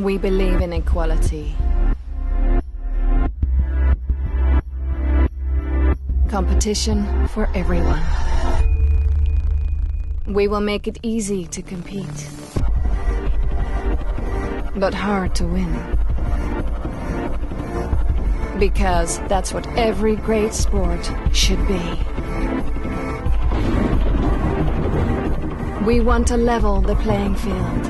We believe in equality. Competition for everyone. We will make it easy to compete, but hard to win. Because that's what every great sport should be. We want to level the playing field.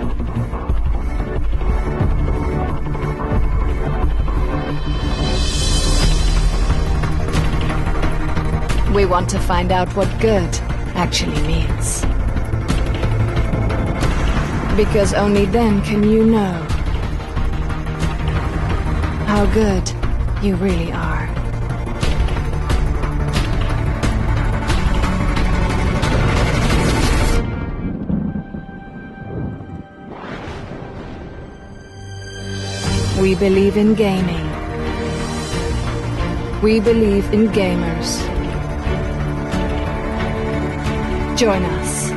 We want to find out what good actually means. Because only then can you know how good you really are. We believe in gaming. We believe in gamers. Join us.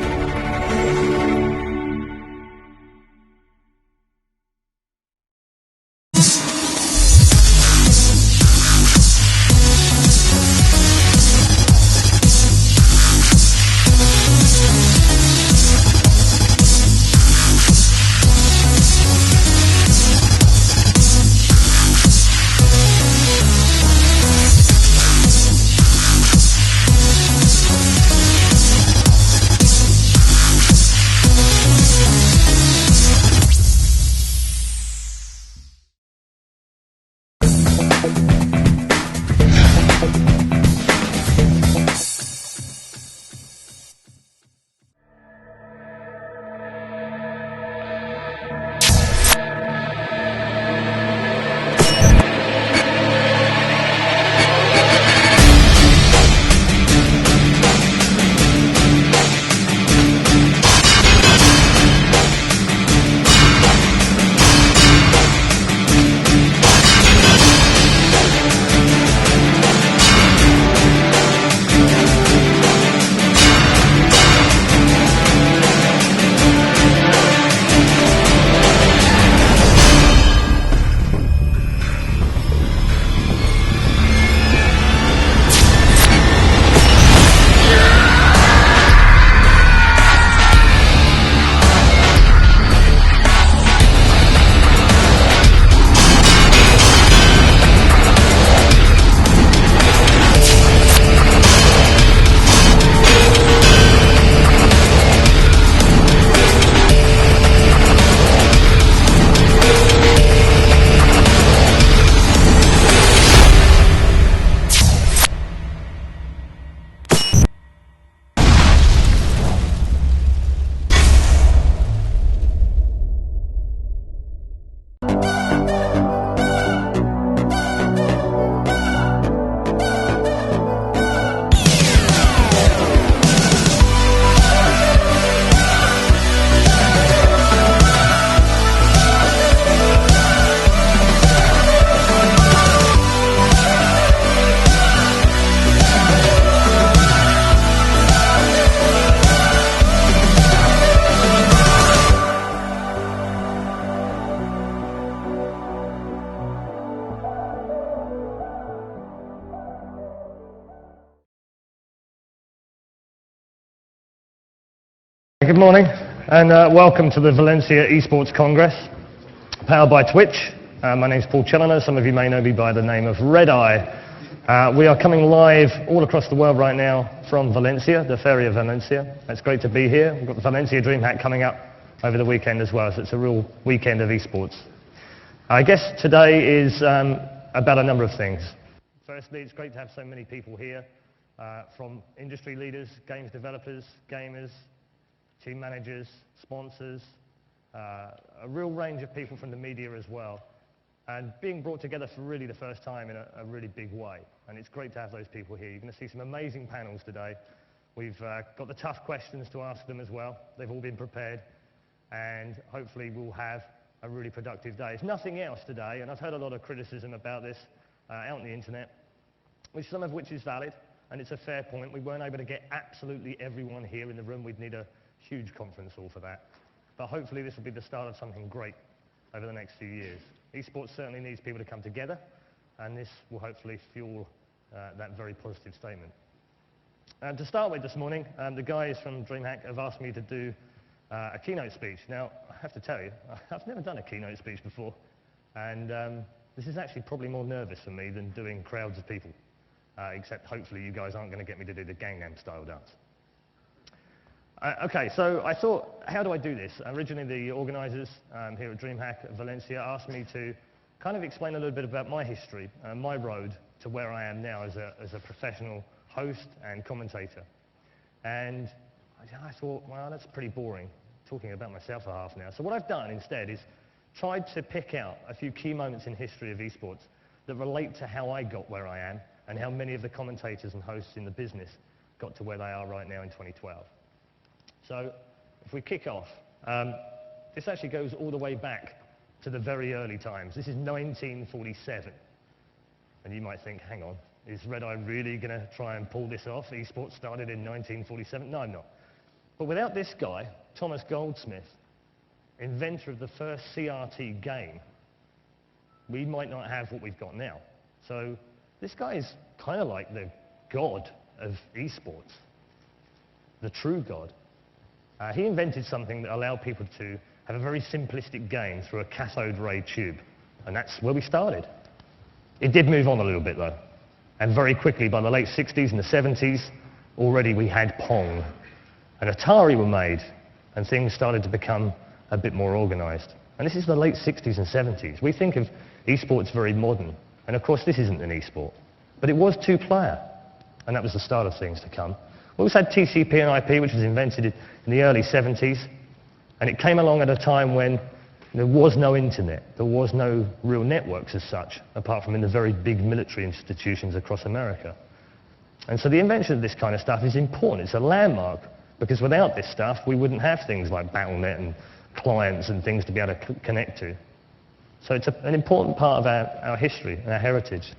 Good morning and welcome to the Valencia Esports Congress, powered by Twitch. My name is Paul Chaloner. Some of you may know me by the name of Red Eye. We are coming live all across the world right now from Valencia, the Feria of Valencia. It's great to be here. We've got the Valencia DreamHack coming up over the weekend as well, so it's a real weekend of esports. I guess today is about a number of things. Firstly, it's great to have so many people here from industry leaders, games developers, gamers, team managers, sponsors, a real range of people from the media as well, and being brought together for really the first time in a really big way. And it's great to have those people here. You're going to see some amazing panels today. We've got the tough questions to ask them as well. They've all been prepared, and hopefully we'll have a really productive day. It's nothing else today, and I've heard a lot of criticism about this out on the internet, some of which is valid, and it's a fair point. We weren't able to get absolutely everyone here in the room. We'd need a huge conference hall for that. But hopefully this will be the start of something great. over the next few years. Esports certainly needs people to come together, and this will hopefully fuel that very positive statement. To start with this morning, the guys from DreamHack have asked me to do a keynote speech. Now, I have to tell you, I've never done a keynote speech before, and this is actually probably more nervous for me than doing crowds of people, except hopefully you guys aren't going to get me to do the Gangnam Style dance. Okay, so I thought, how do I do this? Originally, the organisers here at DreamHack Valencia asked me to kind of explain a little bit about my history, my road to where I am now as a professional host and commentator. And I thought, well, that's pretty boring, talking about myself for half an hour. So what I've done instead is tried to pick out a few key moments in history of esports that relate to how I got where I am and how many of the commentators and hosts in the business got to where they are right now in 2012. So if we kick off, this actually goes all the way back to the very early times. This is 1947. And you might think, hang on, is Red Eye really going to try and pull this off? Esports started in 1947? No, I'm not. But without this guy, Thomas Goldsmith, inventor of the first CRT game, we might not have what we've got now. So this guy is kind of like the god of esports, the true god. He invented something that allowed people to have a very simplistic game through a cathode ray tube, and that's where we started. It did move on a little bit though, and very quickly by the late 60s and the 70s, already we had Pong, and Atari were made, and things started to become a bit more organised. And this is the late 60s and 70s. We think of esports very modern, and of course this isn't an esport, but it was two-player, and that was the start of things to come. We also had TCP and IP, which was invented in the early 70s, and it came along at a time when there was no internet, there was no real networks as such, apart from in the very big military institutions across America. And so the invention of this kind of stuff is important. It's a landmark, because without this stuff, we wouldn't have things like Battle.net and clients and things to be able to connect to. So it's an important part of our history and our heritage.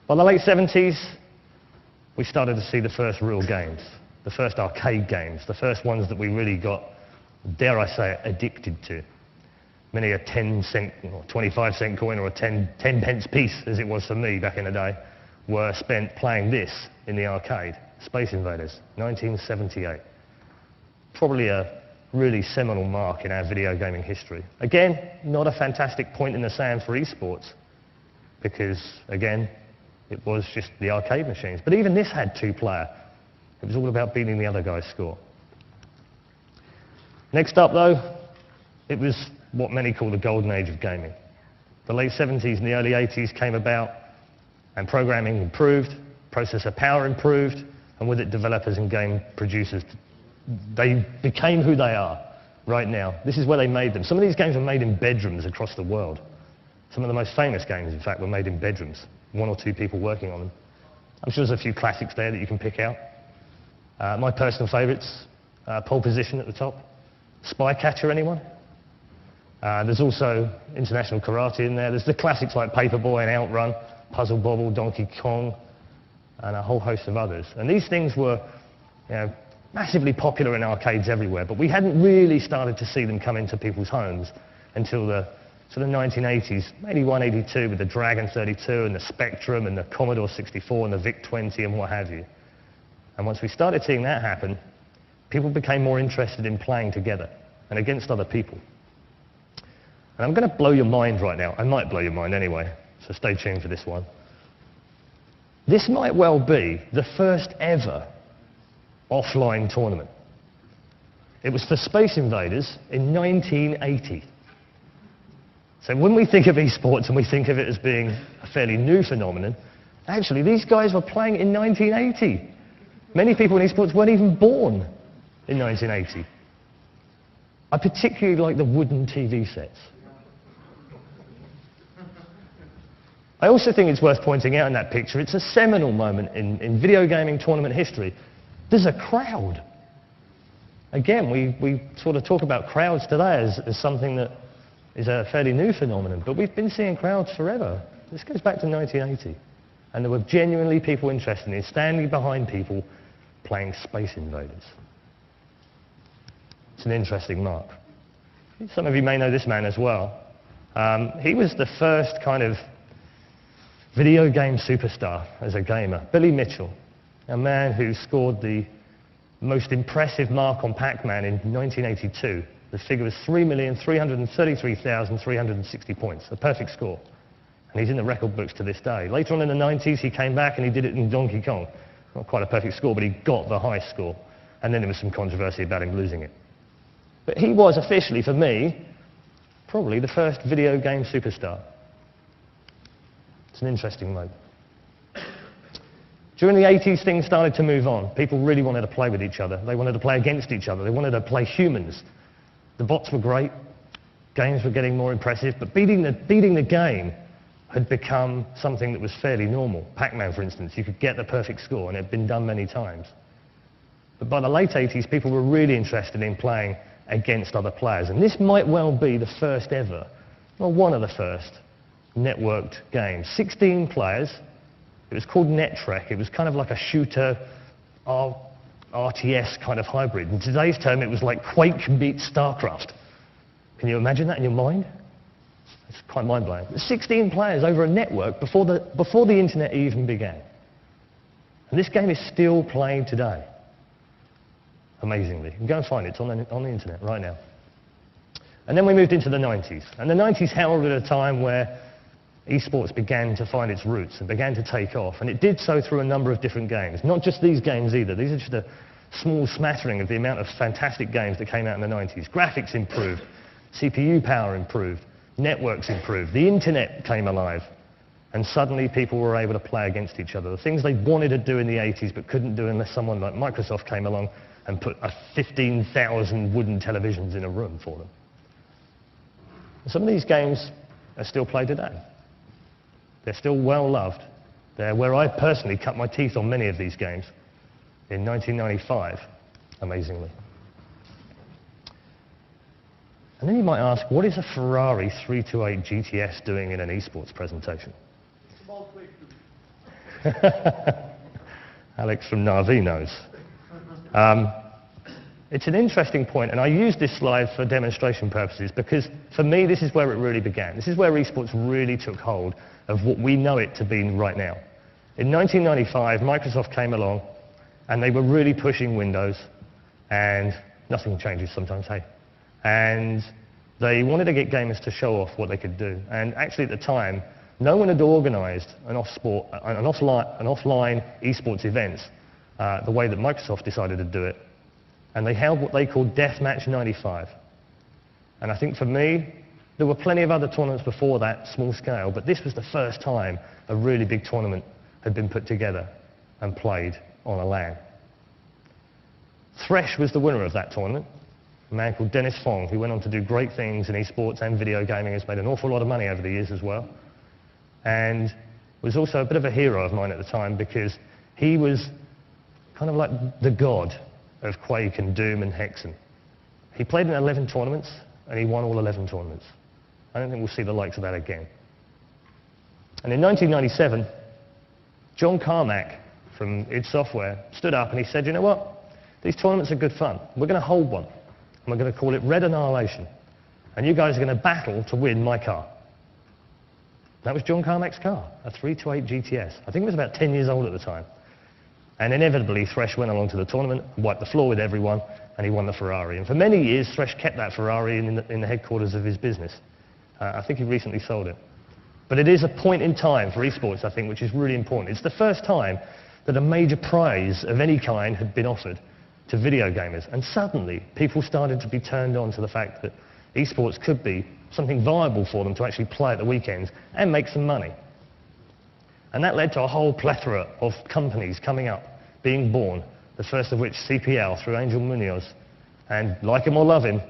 By the late 70s, we started to see the first real games, the first arcade games, the first ones that we really got, dare I say it, addicted to. Many a 10-cent or 25-cent coin or a 10 pence piece, as it was for me back in the day, were spent playing this in the arcade, Space Invaders, 1978. Probably a really seminal mark in our video gaming history. Again, not a fantastic point in the sand for esports, because, again, it was just the arcade machines. But even this had two-player. It was all about beating the other guy's score. Next up, though, it was what many call the golden age of gaming. The late 70s and the early 80s came about, and programming improved, processor power improved, and with it, developers and game producers, they became who they are right now. This is where they made them. Some of these games were made in bedrooms across the world. Some of the most famous games, in fact, were made in bedrooms. One or two people working on them. I'm sure there's a few classics there that you can pick out. My personal favourites, Pole Position at the top. Spy Catcher, anyone? There's also International Karate in there. There's the classics like Paperboy and Outrun, Puzzle Bobble, Donkey Kong, and a whole host of others. And these things were, massively popular in arcades everywhere, but we hadn't really started to see them come into people's homes until the sort of 1980s, 81, 82, with the Dragon 32 and the Spectrum and the Commodore 64 and the VIC-20 and what have you. And once we started seeing that happen, people became more interested in playing together and against other people. And I'm going to blow your mind right now. I might blow your mind anyway, so stay tuned for this one. This might well be the first ever offline tournament. It was for Space Invaders in 1980. So when we think of esports and we think of it as being a fairly new phenomenon, actually these guys were playing in 1980. Many people in esports weren't even born in 1980. I particularly like the wooden TV sets. I also think it's worth pointing out in that picture, it's a seminal moment in video gaming tournament history. There's a crowd. Again, we sort of talk about crowds today as something that is a fairly new phenomenon, but we've been seeing crowds forever. This goes back to 1980. And there were genuinely people interested in standing behind people playing Space Invaders. It's an interesting mark. Some of you may know this man as well. He was the first kind of video game superstar as a gamer. Billy Mitchell, a man who scored the most impressive mark on Pac-Man in 1982. The figure was 3,333,360 points, a perfect score. And he's in the record books to this day. Later on in the 90s, he came back and he did it in Donkey Kong. Not quite a perfect score, but he got the high score. And then there was some controversy about him losing it. But he was officially, for me, probably the first video game superstar. It's an interesting moment. During the 80s, things started to move on. People really wanted to play with each other. They wanted to play against each other. They wanted to play humans. The bots were great. Games were getting more impressive. But beating the game had become something that was fairly normal. Pac-Man, for instance, you could get the perfect score, and it had been done many times. But by the late 80s, people were really interested in playing against other players. And this might well be the first ever, or one of the first, networked games. 16 players. It was called NetTrek. It was kind of like a shooter RTS kind of hybrid. In today's term, it was like Quake meets StarCraft. Can you imagine that in your mind? It's quite mind-blowing. 16 players over a network before the internet even began. And this game is still played today. Amazingly. You can go and find it. It's on the internet right now. And then we moved into the 90s. And the 90s heralded a time where esports began to find its roots and began to take off. And it did so through a number of different games. Not just these games either. These are just a small smattering of the amount of fantastic games that came out in the 90s. Graphics improved. CPU power improved. Networks improved. The internet came alive. And suddenly people were able to play against each other. The things they wanted to do in the 80s but couldn't do unless someone like Microsoft came along and put 15,000 wooden televisions in a room for them. Some of these games are still played today. They're still well loved. They're where I personally cut my teeth on many of these games in 1995, amazingly. And then you might ask, what is a Ferrari 328 GTS doing in an esports presentation? Alex from Navi knows. It's an interesting point, and I use this slide for demonstration purposes because, for me, this is where it really began. This is where esports really took hold of what we know it to be right now. In 1995, Microsoft came along, and they were really pushing Windows, and nothing changes sometimes, hey? And they wanted to get gamers to show off what they could do. And actually, at the time, no one had organised an offline esports events the way that Microsoft decided to do it. And they held what they called Deathmatch 95. And I think for me, there were plenty of other tournaments before that, small scale, but this was the first time a really big tournament had been put together and played on a LAN. Thresh was the winner of that tournament, a man called Dennis Fong, who went on to do great things in esports and video gaming, has made an awful lot of money over the years as well, and was also a bit of a hero of mine at the time because he was kind of like the god of Quake and Doom and Hexen. He played in 11 tournaments, and he won all 11 tournaments. I don't think we'll see the likes of that again. And in 1997, John Carmack from id Software stood up and he said, you know what? These tournaments are good fun. We're going to hold one, and we're going to call it Red Annihilation. And you guys are going to battle to win my car. That was John Carmack's car, a 328 GTS. I think it was about 10 years old at the time. And inevitably, Thresh went along to the tournament, wiped the floor with everyone, and he won the Ferrari. And for many years, Thresh kept that Ferrari in the headquarters of his business. I think he recently sold it. But it is a point in time for esports, I think, which is really important. It's the first time that a major prize of any kind had been offered to video gamers. And suddenly, people started to be turned on to the fact that esports could be something viable for them to actually play at the weekends and make some money. And that led to a whole plethora of companies coming up, being born, the first of which CPL through Angel Munoz. And like him or love him,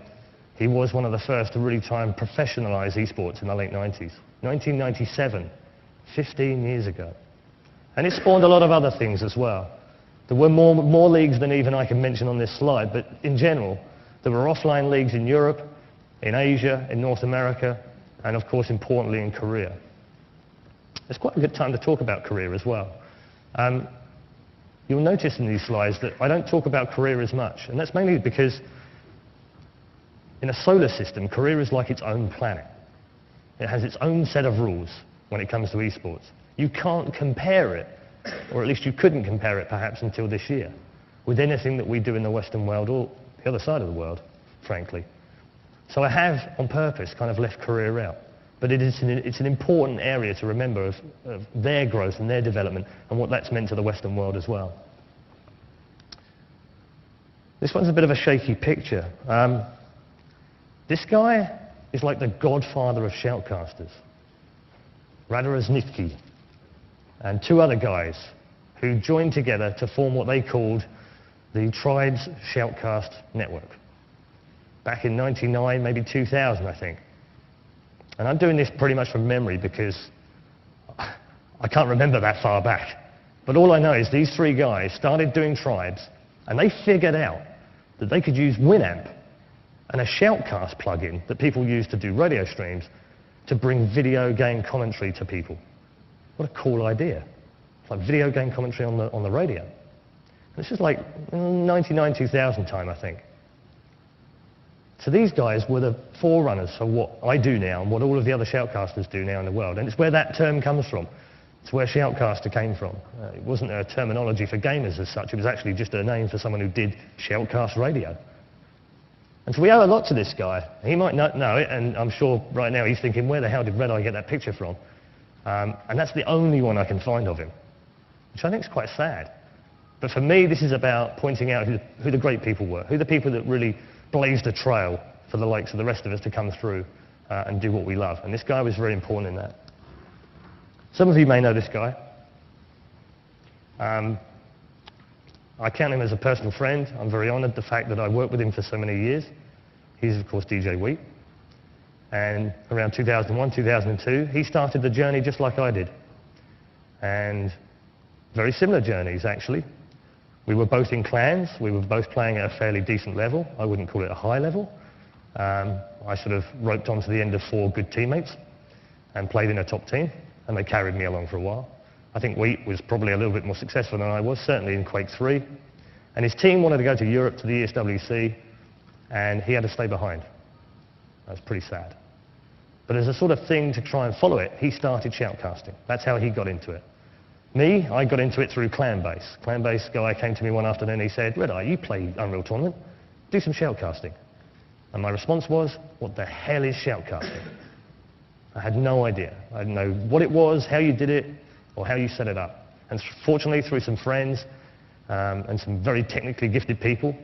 he was one of the first to really try and professionalize esports in the late 90s. 1997, 15 years ago. And it spawned a lot of other things as well. There were more leagues than even I can mention on this slide, but in general, there were offline leagues in Europe, in Asia, in North America, and of course, importantly, in Korea. It's quite a good time to talk about Korea as well. You'll notice in these slides that I don't talk about Korea as much, and that's mainly because In a solar system, Korea is like its own planet. It has its own set of rules when it comes to esports. You can't compare it, or at least you couldn't compare it perhaps until this year, with anything that we do in the Western world or the other side of the world, frankly. So I have, on purpose, kind of left Korea out. But it's an important area to remember of their growth and their development and what that's meant to the Western world as well. This one's a bit of a shaky picture. This guy is like the godfather of shoutcasters. Radaraznitsky and two other guys who joined together to form what they called the Tribes Shoutcast Network. Back in 99, maybe 2000, I think. And I'm doing this pretty much from memory because I can't remember that far back. But all I know is these three guys started doing Tribes, and they figured out that they could use Winamp and a Shoutcast plugin that people use to do radio streams to bring video game commentary to people. What a cool idea. It's like video game commentary on the radio. This is like 99, 2000 time, I think. So these guys were the forerunners for what I do now and what all of the other shoutcasters do now in the world. And it's where that term comes from. It's where shoutcaster came from. It wasn't a terminology for gamers as such. It was actually just a name for someone who did shoutcast radio. And so we owe a lot to this guy. He might not know it, and I'm sure right now he's thinking, where the hell did Red Eye get that picture from? And that's the only one I can find of him, which I think is quite sad. But for me, this is about pointing out who the great people were, who the people that really blazed a trail for the likes of the rest of us to come through and do what we love. And this guy was very important in that. Some of you may know this guy. I count him as a personal friend. I'm very honoured the fact that I worked with him for so many years. He's, of course, DJ Wheat. And around 2001, 2002, he started the journey just like I did. And very similar journeys, actually. We were both in clans. We were both playing at a fairly decent level. I wouldn't call it a high level. I sort of roped onto the end of 4 good teammates and played in a top team, and they carried me along for a while. I think Wheat was probably a little bit more successful than I was, certainly in Quake 3. And his team wanted to go to Europe to the ESWC, and he had to stay behind. That was pretty sad. But as a sort of thing to try and follow it, he started shoutcasting. That's how he got into it. Me, I got into it through Clanbase. Clanbase guy came to me one afternoon and he said, Red Eye, you play Unreal Tournament, do some shoutcasting. And my response was, what the hell is shoutcasting? I had no idea. I didn't know what it was, how you did it, or how you set it up. And fortunately, through some friends and some very technically gifted people,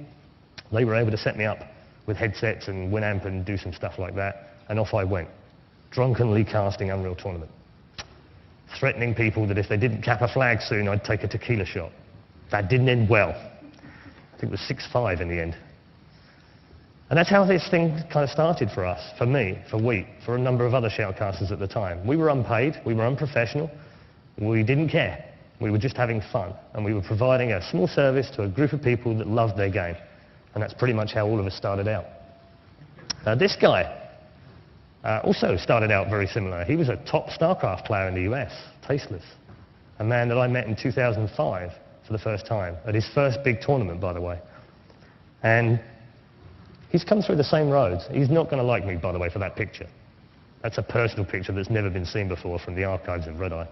they were able to set me up with headsets and Winamp and do some stuff like that. And off I went, drunkenly casting Unreal Tournament, threatening people that if they didn't cap a flag soon, I'd take a tequila shot. That didn't end well. I think it was 6-5 in the end. And that's how this thing kind of started for us, for me, for Wheat, for a number of other shoutcasters at the time. We were unpaid, we were unprofessional, we didn't care. We were just having fun, and we were providing a small service to a group of people that loved their game. And that's pretty much how all of us started out. This guy also started out very similar. He was a top StarCraft player in the US, Tasteless, a man that I met in 2005 for the first time, at his first big tournament, by the way. And he's come through the same roads. He's not going to like me, by the way, for that picture. That's a personal picture that's never been seen before from the archives of Red Eye.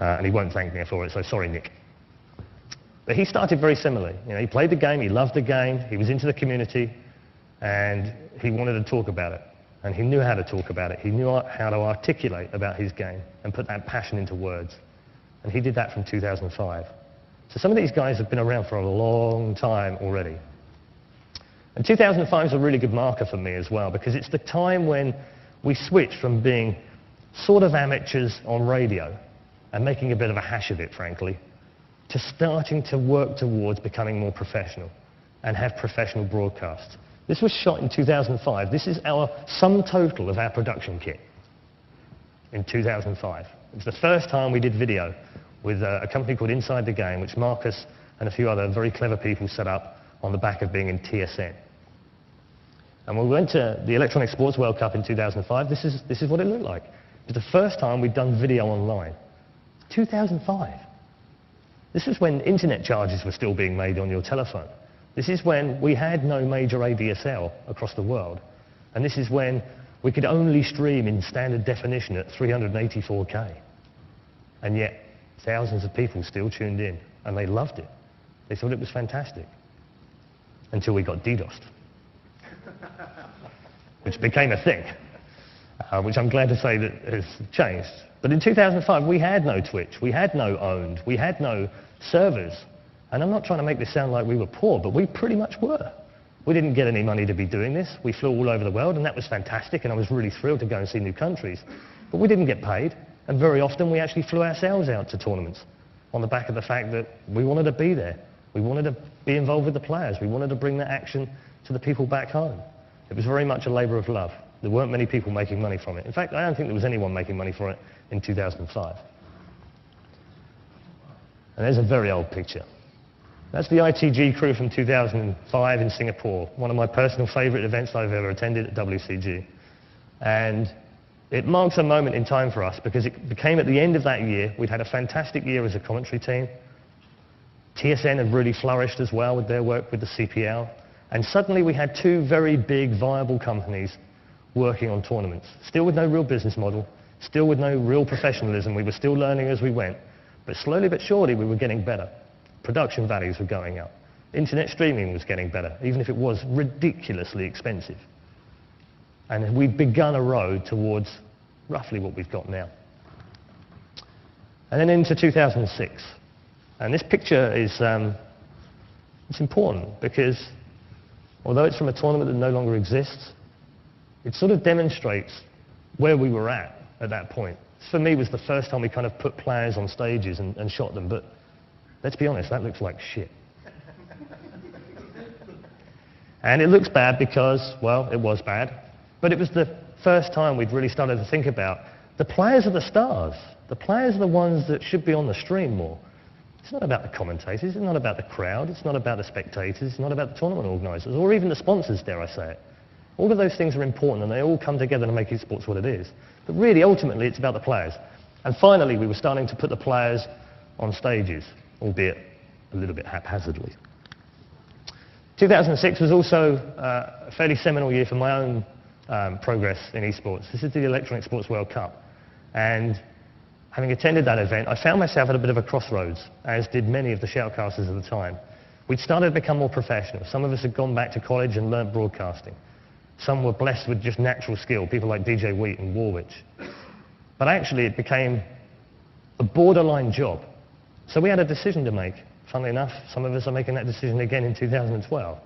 And he won't thank me for it, so sorry, Nick. But he started very similarly. You know, he played the game, he loved the game, he was into the community, and he wanted to talk about it. And he knew how to talk about it. He knew how to articulate about his game and put that passion into words. And he did that from 2005. So some of these guys have been around for a long time already. And 2005 is a really good marker for me as well, because it's the time when we switched from being sort of amateurs on radio and making a bit of a hash of it, frankly, to starting to work towards becoming more professional and have professional broadcasts. This was shot in 2005. This is our sum total of our production kit in 2005. It was the first time we did video with a company called Inside the Game, which Marcus and a few other very clever people set up on the back of being in TSN. And when we went to the Electronic Sports World Cup in 2005, this is what it looked like. It was the first time we'd done video online. 2005. This is when internet charges were still being made on your telephone. This is when we had no major ADSL across the world. And this is when we could only stream in standard definition at 384K. And yet, thousands of people still tuned in, and they loved it. They thought it was fantastic. Until we got DDoSed. Which became a thing. Which I'm glad to say that has changed. But in 2005, we had no Twitch, we had no owned, we had no servers. And I'm not trying to make this sound like we were poor, but we pretty much were. We didn't get any money to be doing this. We flew all over the world, and that was fantastic, and I was really thrilled to go and see new countries. But we didn't get paid, and very often we actually flew ourselves out to tournaments on the back of the fact that we wanted to be there. We wanted to be involved with the players. We wanted to bring that action to the people back home. It was very much a labour of love. There weren't many people making money from it. In fact, I don't think there was anyone making money from it in 2005. And there's a very old picture. That's the ITG crew from 2005 in Singapore, one of my personal favourite events I've ever attended at WCG. And it marks a moment in time for us because it became at the end of that year, we'd had a fantastic year as a commentary team. TSN had really flourished as well with their work with the CPL. And suddenly we had two very big, viable companies working on tournaments, still with no real business model, still with no real professionalism. We were still learning as we went. But slowly but surely we were getting better. Production values were going up. Internet streaming was getting better, even if it was ridiculously expensive. And we'd begun a road towards roughly what we've got now. And then into 2006. And this picture is it's important because although it's from a tournament that no longer exists, it sort of demonstrates where we were at that point. This, for me, was the first time we kind of put players on stages and shot them, but let's be honest, that looks like shit. And it looks bad because, well, it was bad, but it was the first time we'd really started to think about the players are the stars. The players are the ones that should be on the stream more. It's not about the commentators, it's not about the crowd, it's not about the spectators, it's not about the tournament organisers, or even the sponsors, dare I say it. All of those things are important and they all come together to make esports what it is. But really, ultimately, it's about the players. And finally, we were starting to put the players on stages, albeit a little bit haphazardly. 2006 was also a fairly seminal year for my own progress in esports. This is the Electronic Sports World Cup. And having attended that event, I found myself at a bit of a crossroads, as did many of the shoutcasters at the time. We'd started to become more professional. Some of us had gone back to college and learnt broadcasting. Some were blessed with just natural skill, people like DJ Wheat and Warwich. But actually it became a borderline job. So we had a decision to make. Funnily enough, some of us are making that decision again in 2012.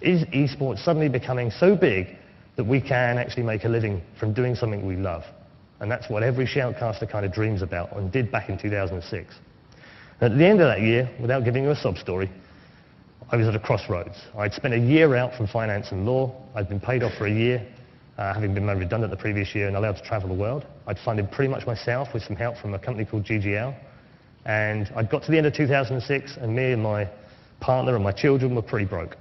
Is esports suddenly becoming so big that we can actually make a living from doing something we love? And that's what every shoutcaster kind of dreams about and did back in 2006. And at the end of that year, without giving you a sob story, I was at a crossroads. I'd spent a year out from finance and law. I'd been paid off for a year, having been made redundant the previous year and allowed to travel the world. I'd funded pretty much myself with some help from a company called GGL. And I'd got to the end of 2006 and me and my partner and my children were pretty broke.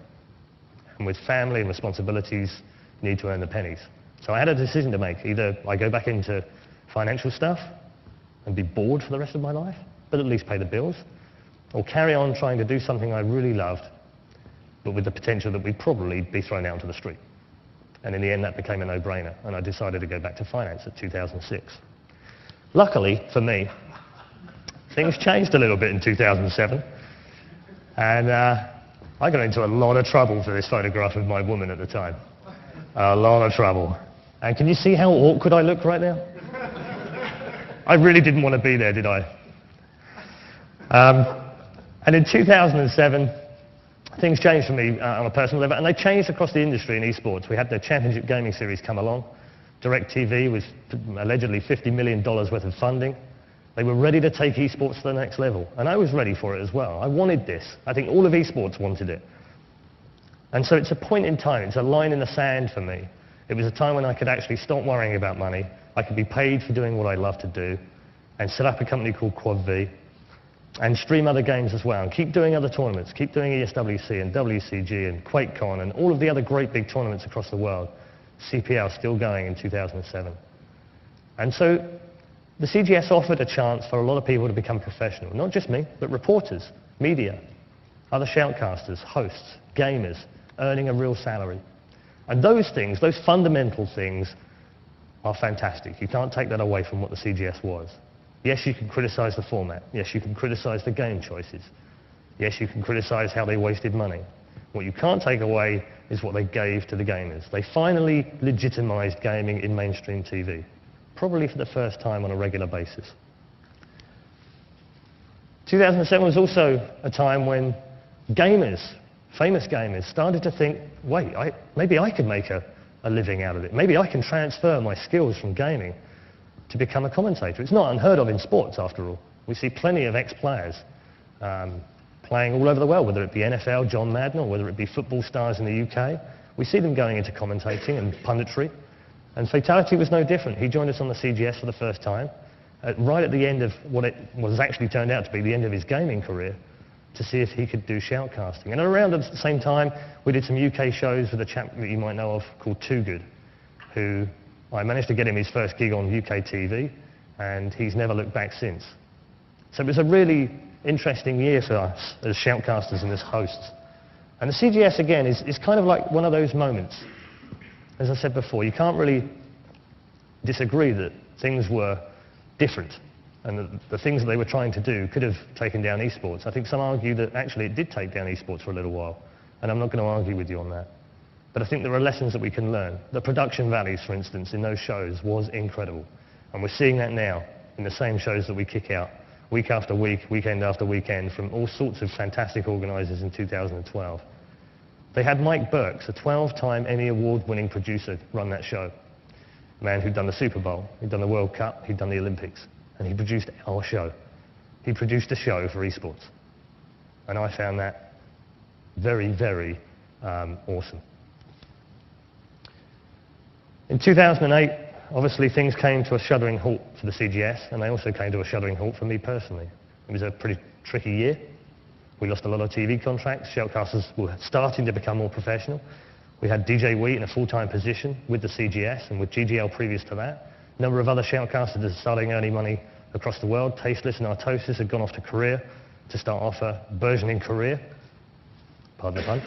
And with family and responsibilities, you need to earn the pennies. So I had a decision to make. Either I go back into financial stuff and be bored for the rest of my life, but at least pay the bills, or carry on trying to do something I really loved, but with the potential that we'd probably be thrown out into the street. And in the end, that became a no-brainer, and I decided to go back to finance at 2006. Luckily, for me, things changed a little bit in 2007, and I got into a lot of trouble for this photograph of my woman at the time. A lot of trouble. And can you see how awkward I look right now? I really didn't want to be there, did I? And in 2007, things changed for me on a personal level, and they changed across the industry in esports. We had the Championship Gaming Series come along. DirecTV was allegedly $50 million worth of funding. They were ready to take esports to the next level, and I was ready for it as well. I wanted this. I think all of esports wanted it. And so it's a point in time, it's a line in the sand for me. It was a time when I could actually stop worrying about money. I could be paid for doing what I love to do, and set up a company called Quad V, and stream other games as well, and keep doing other tournaments, keep doing ESWC and WCG and QuakeCon and all of the other great big tournaments across the world. CPL still going in 2007. And so the CGS offered a chance for a lot of people to become professional, not just me, but reporters, media. other shoutcasters, hosts, gamers, earning a real salary. And those things, those fundamental things, are fantastic. You can't take that away from what the CGS was. Yes, you can criticize the format. Yes, you can criticize the game choices. Yes, you can criticize how they wasted money. What you can't take away is what they gave to the gamers. They finally legitimized gaming in mainstream TV, probably for the first time on a regular basis. 2007 was also a time when gamers, famous gamers, started to think, wait, maybe I could make a living out of it. Maybe I can transfer my skills from gaming to become a commentator. It's not unheard of in sports, after all. We see plenty of ex-players playing all over the world, whether it be NFL, John Madden, or whether it be football stars in the UK. We see them going into commentating and punditry. And Fatality was no different. He joined us on the CGS for the first time, right at the end of what it was actually turned out to be the end of his gaming career, to see if he could do shoutcasting. And around the same time, we did some UK shows with a chap that you might know of called Too Good, who I managed to get him his first gig on UK TV, and he's never looked back since. So it was a really interesting year for us as shoutcasters and as hosts. And the CGS, again, is kind of like one of those moments. As I said before, you can't really disagree that things were different and that the things that they were trying to do could have taken down esports. I think some argue that actually it did take down esports for a little while, and I'm not going to argue with you on that. But I think there are lessons that we can learn. The production values, for instance, in those shows was incredible. And we're seeing that now in the same shows that we kick out week after week, weekend after weekend, from all sorts of fantastic organisers in 2012. They had Mike Burks, a 12-time Emmy Award-winning producer, run that show. A man who'd done the Super Bowl, he'd done the World Cup, he'd done the Olympics, and he produced our show. He produced a show for esports. And I found that very, very awesome. In 2008, obviously things came to a shuddering halt for the CGS, and they also came to a shuddering halt for me personally. It was a pretty tricky year. We lost a lot of TV contracts. Shoutcasters were starting to become more professional. We had DJ Wheat in a full-time position with the CGS and with GGL previous to that. A number of other shoutcasters are starting earning money across the world. Tasteless and Artosis had gone off to Korea to start off a version in Korea. Pardon the pun.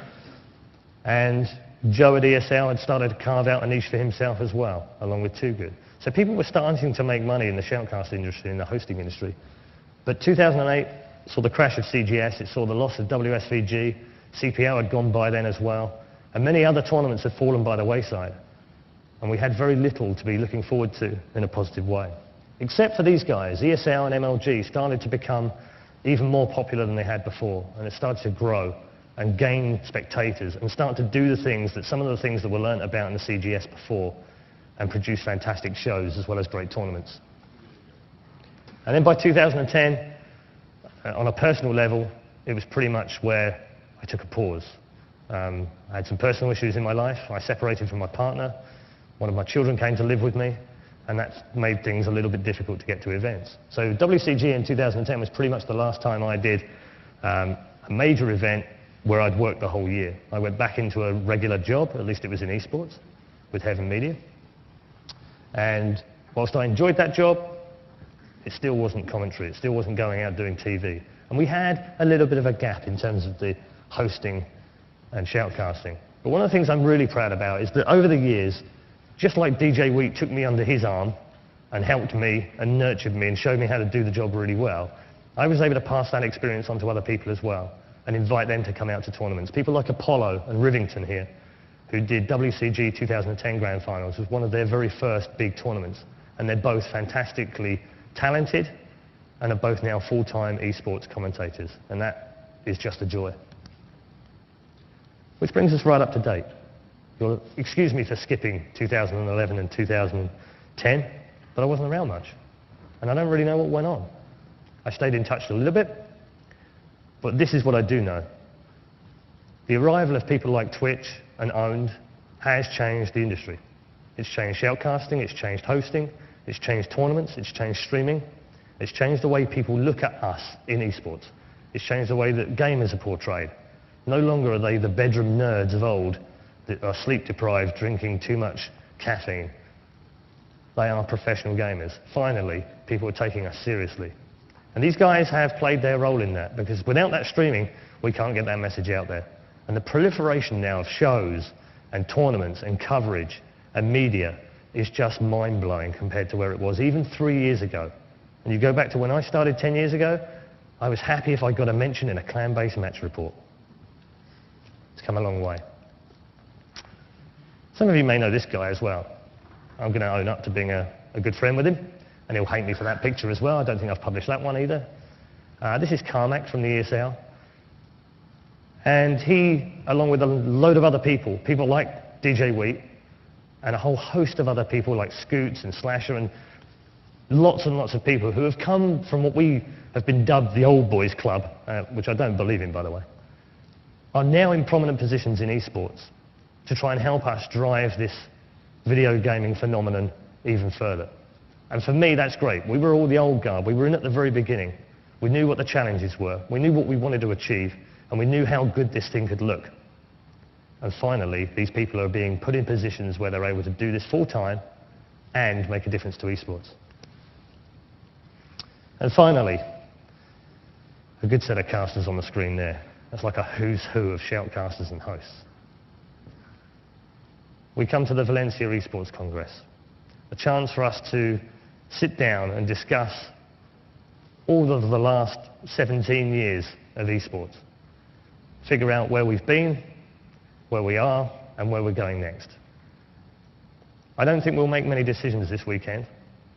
And Joe at ESL had started to carve out a niche for himself as well, along with Too Good. So people were starting to make money in the shoutcast industry, in the hosting industry. But 2008 saw the crash of CGS, it saw the loss of WSVG, CPO had gone by then as well, and many other tournaments had fallen by the wayside. And we had very little to be looking forward to in a positive way. Except for these guys, ESL and MLG started to become even more popular than they had before, and it started to grow and gain spectators and start to do the things that some of the things that were learnt about in the CGS before, and produce fantastic shows as well as great tournaments. And then by 2010, on a personal level, it was pretty much where I took a pause. I had some personal issues in my life. I separated from my partner. One of my children came to live with me, and that made things a little bit difficult to get to events. So WCG in 2010 was pretty much the last time I did a major event where I'd worked the whole year. I went back into a regular job, at least it was in esports, with Heaven Media. And whilst I enjoyed that job, it still wasn't commentary, it still wasn't going out doing TV. And we had a little bit of a gap in terms of the hosting and shoutcasting. But one of the things I'm really proud about is that over the years, just like DJ Wheat took me under his arm and helped me and nurtured me and showed me how to do the job really well, I was able to pass that experience on to other people as well and invite them to come out to tournaments. People like Apollo and Rivington here, who did WCG 2010 Grand Finals, was one of their very first big tournaments. And they're both fantastically talented and are both now full-time esports commentators. And that is just a joy. Which brings us right up to date. You'll excuse me for skipping 2011 and 2010, but I wasn't around much. And I don't really know what went on. I stayed in touch a little bit, but this is what I do know. The arrival of people like Twitch and Owned has changed the industry. It's changed shoutcasting, it's changed hosting, it's changed tournaments, it's changed streaming, it's changed the way people look at us in esports. It's changed the way that gamers are portrayed. No longer are they the bedroom nerds of old that are sleep deprived, drinking too much caffeine. They are professional gamers. Finally, people are taking us seriously. And these guys have played their role in that, because without that streaming, we can't get that message out there. And the proliferation now of shows and tournaments and coverage and media is just mind-blowing compared to where it was even 3 years ago. And you go back to when I started 10 years ago, I was happy if I got a mention in a clan-based match report. It's come a long way. Some of you may know this guy as well. I'm going to own up to being a good friend with him, and he'll hate me for that picture as well. I don't think I've published that one either. This is Carmack from the ESL. And he, along with a load of other people like DJ Wheat, and a whole host of other people like Scoots and Slasher and lots of people who have come from what we have been dubbed the old boys club, which I don't believe in, by the way, are now in prominent positions in esports to try and help us drive this video gaming phenomenon even further. And for me, that's great. We were all the old guard. We were in at the very beginning. We knew what the challenges were. We knew what we wanted to achieve, and we knew how good this thing could look. And finally, these people are being put in positions where they're able to do this full time and make a difference to esports. And finally, a good set of casters on the screen there. That's like a who's who of shoutcasters and hosts. We come to the Valencia Esports Congress, a chance for us to sit down and discuss all of the last 17 years of esports, figure out where we've been, where we are, and where we're going next. I don't think we'll make many decisions this weekend,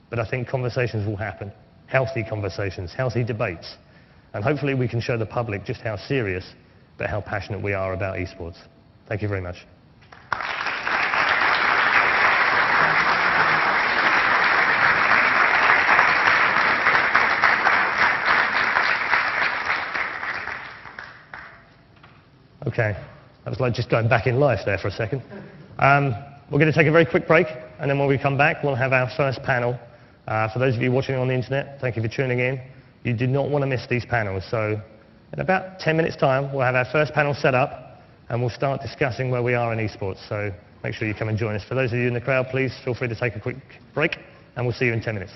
but I think conversations will happen, healthy conversations, healthy debates, and hopefully we can show the public just how serious but how passionate we are about esports. Thank you very much. Okay, that was like just going back in life there for a second. We're going to take a very quick break, and then when we come back, we'll have our first panel. For those of you watching on the internet, thank you for tuning in. You do not want to miss these panels, so in about 10 minutes' time, we'll have our first panel set up, and we'll start discussing where we are in esports, so make sure you come and join us. For those of you in the crowd, please feel free to take a quick break, and we'll see you in 10 minutes.